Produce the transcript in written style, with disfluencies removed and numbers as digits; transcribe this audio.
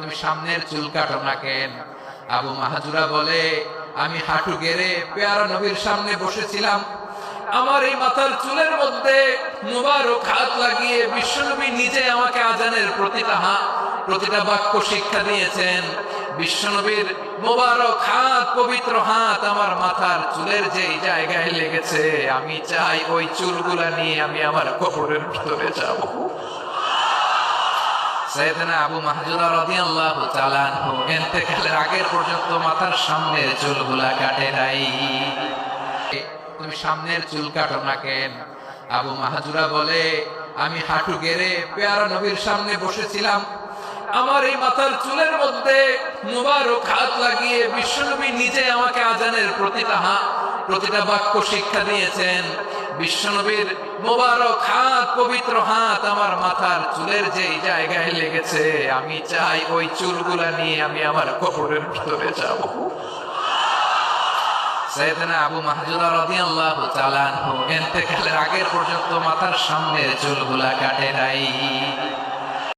তুমি সামনের চুল কাটো না কেন? আবু মাহাজুরা বলে, আমি হাঁটু গেড়ে পেয়ারা নবীর সামনে বসেছিলাম, আমার এই মাথার চুলের মধ্যে মুবারক হাত লাগিয়ে বিশ্বনবী নিজে আমাকে আজানের প্রতিটা বাক্য শিক্ষা দিয়েছেন। বিশ্বনবীর মুবারক হাত, পবিত্র হাত আমার মাথার চুলের যেই জায়গায় লেগেছে, আমি চাই ওই চুলগুলা নিয়ে আমি আমার কবরের ভিতরে যাব। সাইয়েদনা আবু মাহজুরা রাদিয়াল্লাহু তাআলা আনহু ইন্তেকালের আগের পর্যন্ত মাথার সামনের চুলগুলা কাটে নাই। তুমি সামনের চুল কাটো না কেন? আবু মাহাজুরা বলে, আমি হাঁটু গেড়ে পেয়ারা নবীর সামনে বসেছিলাম, আমার এই মাথার চুলের মধ্যে মুবারক হাত লাগিয়ে বিশ্বনবী নিজে আমাকে আজানের প্রতিটা বাক্য শিক্ষা দিয়েছেন। বিশ্বনবীর মুবারক হাত, পবিত্র হাত আমার মাথার চুলের যেই জায়গায় লেগেছে, আমি চাই ওই চুলগুলা নিয়ে আমি আমার কবরের ভিতরে যাব। সাইয়েদনা আবু মাহজুরা রাদিয়াল্লাহু তাআলা আনহু ইন্তেকালের আগের পর্যন্ত মাথার সামনের চুলগুলা কাটে নাই।